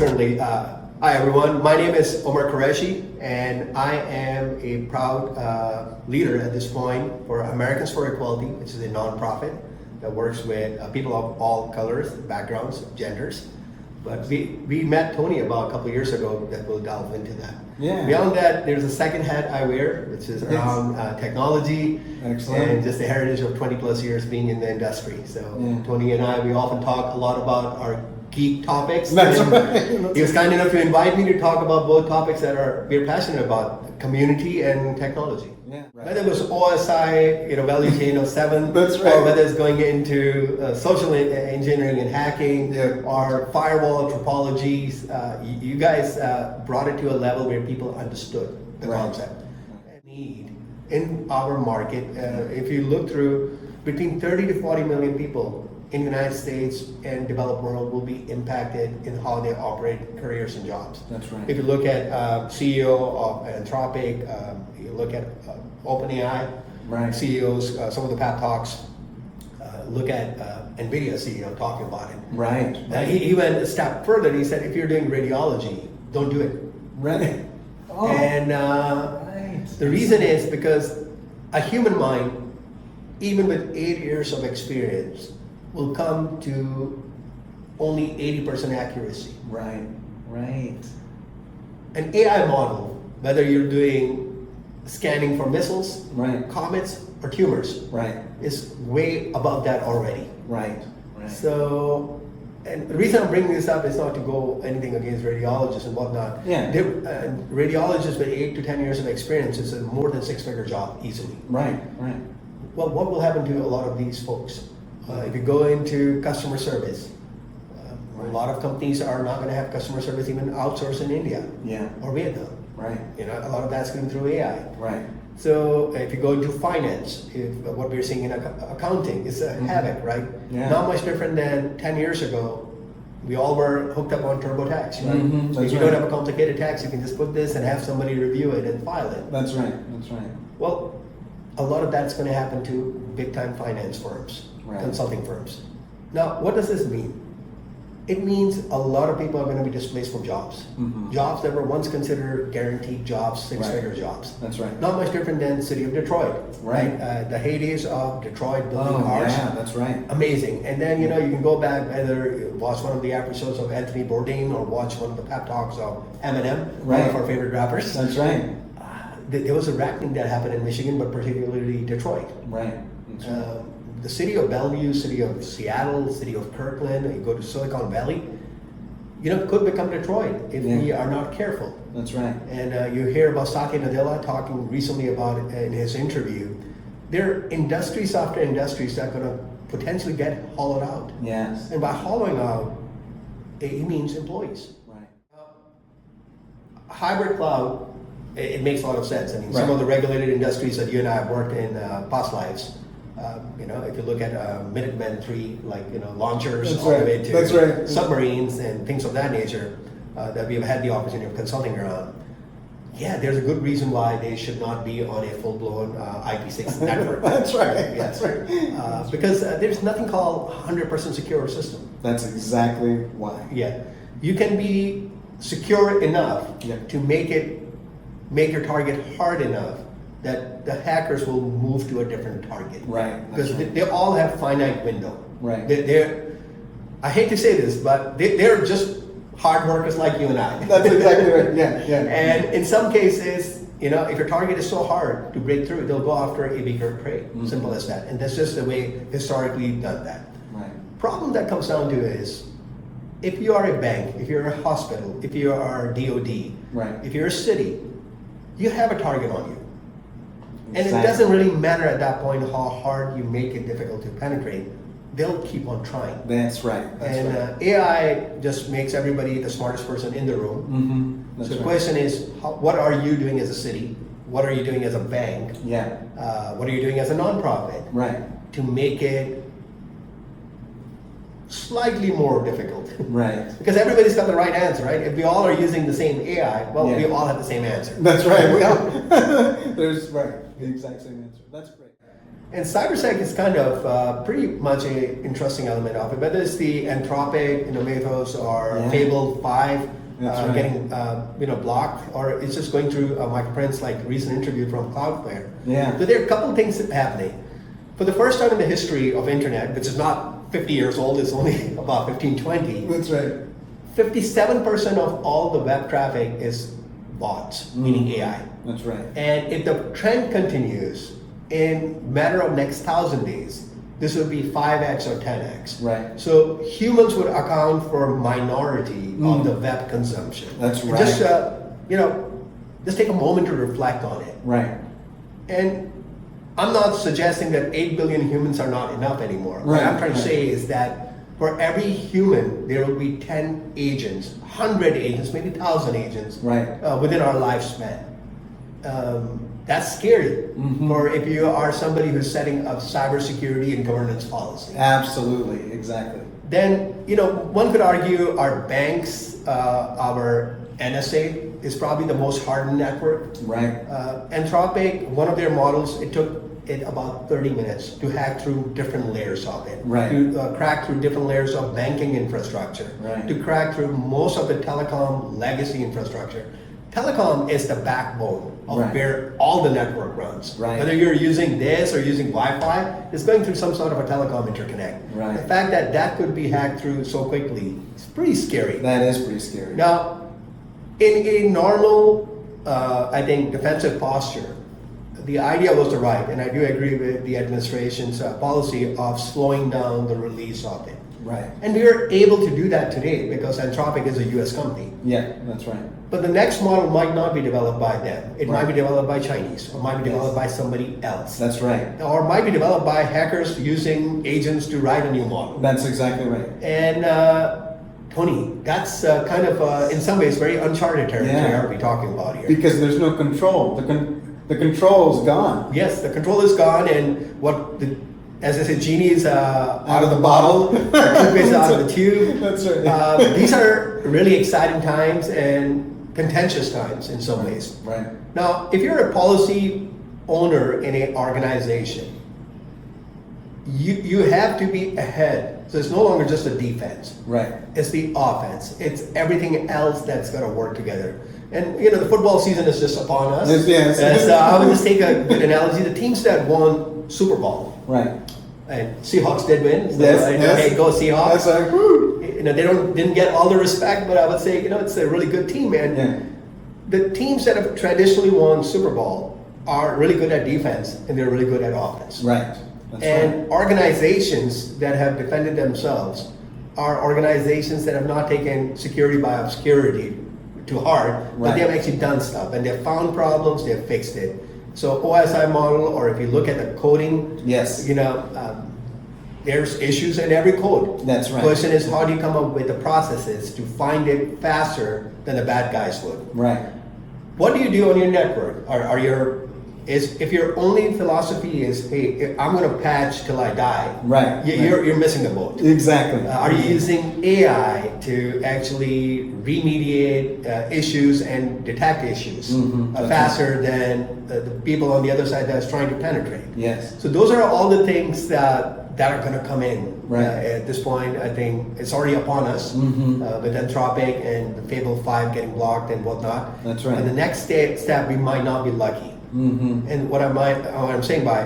certainly. Hi, everyone. My name is Omer Qureshi, and I am a proud leader at this point for Americans for Equality, which is a nonprofit that works with people of all colors, backgrounds, genders. But we met Tony about a couple of years ago that we'll delve into that. Yeah. Beyond that, there's a second hat I wear, which is around technology. Excellent. And just the heritage of 20 plus years being in the industry. So Yeah. Tony and I, we often talk a lot about our geek topics. That's And right. he was kind enough to invite me to talk about both topics that we're passionate about, community and technology. Yeah, right. Whether it was OSI, value chain 07, That's right. or whether it's going into social engineering and hacking, Yeah. or firewall topologies, you guys brought it to a level where people understood the Right. concept. Need in our market, if you look through, between 30 to 40 million people in the United States and developed world will be impacted in how they operate careers and jobs. That's right. If you look at CEO of Anthropic, you look at OpenAI Right. CEOs, some of the pep talks, look at NVIDIA CEO talking about it. Right. He went a step further. He said, if you're doing radiology, don't do it. Right. Oh. And right. the reason is because a human mind, even with 8 years of experience, will come to only 80% accuracy. Right. Right. An AI model, whether you're doing scanning for missiles, Right. comets, or tumors, Right. is way above that already. Right. Right. So, and the reason I'm bringing this up is not to go anything against radiologists and whatnot. Yeah. Radiologists with 8 to 10 years of experience is a more than six-figure job easily. Right. Right. Well, what will happen to a lot of these folks? If you go into customer service, a lot of companies are not going to have customer service even outsourced in India Yeah. or Vietnam. Right. A lot of that's going through AI. Right. So if you go into finance, what we're seeing in accounting is a havoc, right? Yeah. Not much different than 10 years ago. We all were hooked up on TurboTax, right? Mhm, So that's if you right. don't have a complicated tax, you can just put this and have somebody review it and file it. That's right. That's right. Well, a lot of that's going to happen to big-time finance firms, Right. consulting firms. Now, what does this mean? It means a lot of people are going to be displaced from jobs. Mhm. Jobs that were once considered guaranteed jobs, six-figure Right. jobs. That's right. Not much different than the city of Detroit, Right. The heydays of Detroit building Oh, cars. yeah. That's right. Amazing. And then, you can go back, either watch one of the episodes of Anthony Bourdain or watch one of the pep talks of Eminem, one Right. of our favorite rappers. That's right. There was a reckoning that happened in Michigan, but particularly Detroit. Right. That's right. The city of Bellevue, city of Seattle, city of Kirkland, you go to Silicon Valley, could become Detroit if Yeah. we are not careful. That's right. And you hear about Satya Nadella talking recently about it in his interview. There are industries after industries that are going to potentially get hollowed out. Yes. And by hollowing out, it means employees. Right. Hybrid cloud, it makes a lot of sense. I mean, some Right. of the regulated industries that you and I have worked in past lives, if you look at Minuteman III, launchers That's all the right. way to That's right. submarines and things of that nature that we've had the opportunity of consulting around. Yeah, there's a good reason why they should not be on a full-blown IP6 network. That's right. Yes. That's right. Because there's nothing called 100% secure system. That's exactly why. Yeah, you can be secure enough Yeah. to make your target hard enough that the hackers will move to a different target. Right. That's Because right. they all have finite window. Right. I hate to say this, but they're just hard workers like you and I. That's exactly right. Yeah. Yeah. And in some cases, if your target is so hard to break through, they'll go after a weaker prey. Mhm. Simple as that. And that's just the way historically we've done that. Right. Problem that comes down to is, if you are a bank, if you're a hospital, if you are DOD, Right. if you're a city, you have a target on you. And Exactly. it doesn't really matter at that point how hard you make it difficult to penetrate. They'll keep on trying. That's right. That's And right. AI just makes everybody the smartest person in the room. Mm-hmm. That's So the right. question is, what are you doing as a city? What are you doing as a bank? Yeah. What are you doing as a nonprofit Right. to make it slightly more difficult? Right. Because everybody's got the right answer, right? If we all are using the same AI, well, we Yeah. all have the same answer. That's right. We are. There's right. The exact same answer. That's great. And cybersec is kind of pretty much a interesting element of it. Whether it's the Anthropic, Mythos, or Yeah. Fable 5 That's right. getting blocked, or it's just going through microprints like recent interview from Cloudflare. Yeah. So there are a couple of things happening. For the first time in the history of internet, which is not 50 years old, it's only about 15, 20, That's right. 57% of all the web traffic is bots, meaning AI. That's right. And if the trend continues, in matter of next 1,000 days, this will be 5x or 10x. Right. So humans would account for minority of the web consumption. That's And right. Just just take a moment to reflect on it. Right. And I'm not suggesting that 8 billion humans are not enough anymore. What Right, I'm trying to right. say is that for every human, there will be 10 agents, 100 agents, maybe 1,000 agents Right. within our lifespan. That's scary for if you are somebody who's setting up cybersecurity and governance policy. Absolutely. Exactly. Then, one could argue our banks, our NSA is probably the most hardened network. Right. Anthropic, one of their models, it took it about 30 minutes to hack through different layers of it. Right. To crack through different layers of banking infrastructure. Right. To crack through most of the telecom legacy infrastructure. Telecom is the backbone of Right. where all the network runs. Right. Whether you're using this or using Wi-Fi, it's going through some sort of a telecom interconnect. Right. The fact that that could be hacked through so quickly is pretty scary. That is pretty scary. Now, in a normal, I think, defensive posture, the idea was right, and I do agree with the administration's policy of slowing down the release of it. Right. And we are able to do that today because Anthropic is a US company. Yeah. That's right. But the next model might not be developed by them. It might be Right. developed by Chinese, or might be Yes. developed by somebody else. That's right. Or might be developed by hackers using agents to write a new model. That's exactly right. And Tony, that's kind of, in some ways, very uncharted territory Yeah. are we talking about here? Because there's no control. The control's gone. Yes, the control is gone, and as I said, genie is out of the bottle, toothpaste is out of the tube. That's right. These are really exciting times and contentious times in some ways. Right. Now, if you're a policy owner in an organization, you have to be ahead. So it's no longer just a defense. Right. It's the offense. It's everything else that's got to work together. And the football season is just upon us. Yes. I would just take a good analogy. The teams that won Super Bowl, Right. and Seahawks did win. So Yes, right, yes. hey, go Seahawks. That's like, whoo. They didn't get all the respect, but I would say it's a really good team. And Yeah. the teams that have traditionally won Super Bowl are really good at defense and they're really good at offense. Right. That's And organizations that have defended themselves are organizations that have not taken security by obscurity to heart, but Right. they have actually done stuff and they've found problems, they've fixed it. So OSI model, or if you look at the coding, Yes. there's issues in every code. That's right. Question is, how do you come up with the processes to find it faster than the bad guys would? Right. What do you do on your network? If your only philosophy is, hey, I'm going to patch till I die, Right. you're missing the boat. Exactly. Are you using AI to actually remediate issues and detect issues That's faster than the people on the other side that's trying to penetrate? Yes. So those are all the things that are going to come in. Right. At this point, I think it's already upon us with Anthropic and the Fable 5 getting blocked and whatnot. That's right. And the next step, we might not be lucky. And what I'm saying by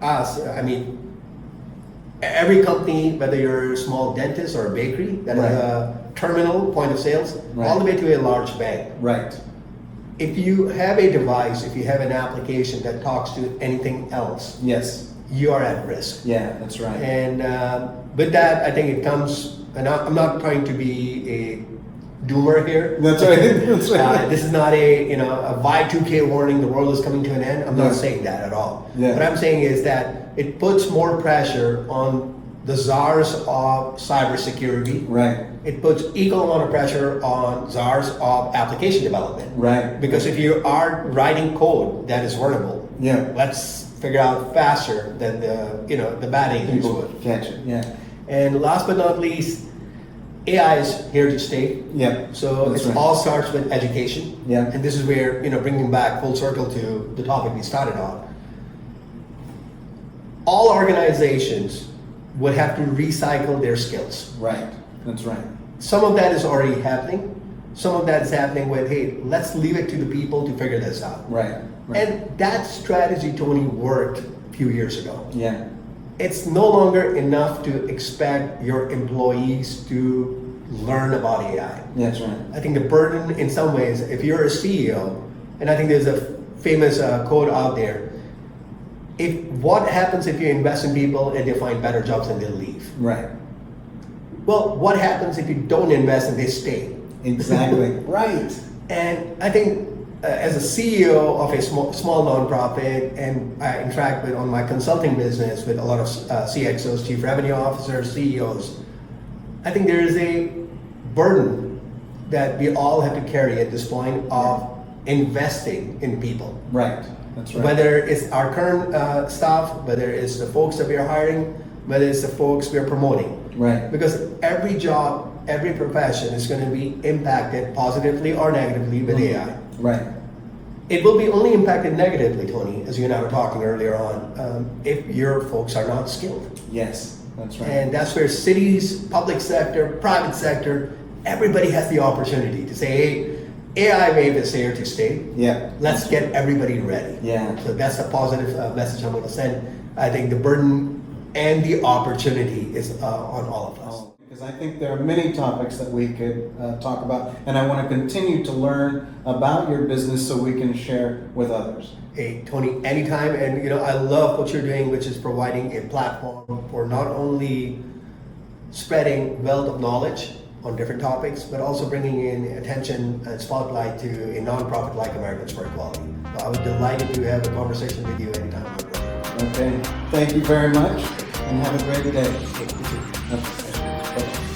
us, I mean, every company, whether you're a small dentist or a bakery that has a terminal point of sales, Right. all the way to a large bank. Right. If you have a device, if you have an application that talks to anything else, Yes. you are at risk. Yeah, that's right. And with that, I think it comes, and I'm not trying to be a doomer here. That's right. That's right. This is not a Y2K warning, the world is coming to an end. I'm not Yeah. saying that at all. Yeah. What I'm saying is that it puts more pressure on the czars of cybersecurity. Right. It puts equal amount of pressure on czars of application development. Right. Because if you are writing code that is vulnerable, Yeah. let's figure out faster than the bad agents People would. catch it. Yeah. And last but not least, AI is here to stay. Yeah. So That's it right. all starts with education. Yeah. And this is where, bringing back full circle to the topic we started on. all organizations would have to recycle their skills. Right. That's right. Some of that is already happening. Some of that is happening with, hey, let's leave it to the people to figure this out. Right. Right. And that strategy, Tony, worked a few years ago. Yeah. It's no longer enough to expect your employees to learn about AI. That's right. I think the burden in some ways, if you're a CEO, and I think there's a famous quote out there, what happens if you invest in people and they find better jobs and they leave? Right. Well, what happens if you don't invest and they stay? Exactly. Right. And I think as a CEO of a small nonprofit, and I interact with on my consulting business with a lot of CXOs, chief revenue officers, CEOs, I think there is a burden that we all have to carry at this point of investing in people. Right. That's right. Whether it's our current staff, whether it's the folks that we are hiring, whether it's the folks we are promoting. Right. Because every job, every profession is going to be impacted positively or negatively with AI. Right. It will be only impacted negatively, Tony, as you and I were talking earlier on, if your folks are not skilled. Yes, that's right. And that's where cities, public sector, private sector, everybody has the opportunity to say, hey, AI wave is here to stay. Yeah. Let's get everybody ready. Yeah. So that's a positive message I'm going to send. I think the burden and the opportunity is on all of us. Because I think there are many topics that we could talk about, and I want to continue to learn about your business so we can share with others. Hey, Tony, anytime. And I love what you're doing, which is providing a platform for not only spreading wealth of knowledge on different topics, but also bringing in attention and spotlight to a nonprofit like Americans for Equality. So I was delighted to have a conversation with you anytime, my brother. Okay. Thank you very much, and have a great day. Thank you. Okay. Bye-bye.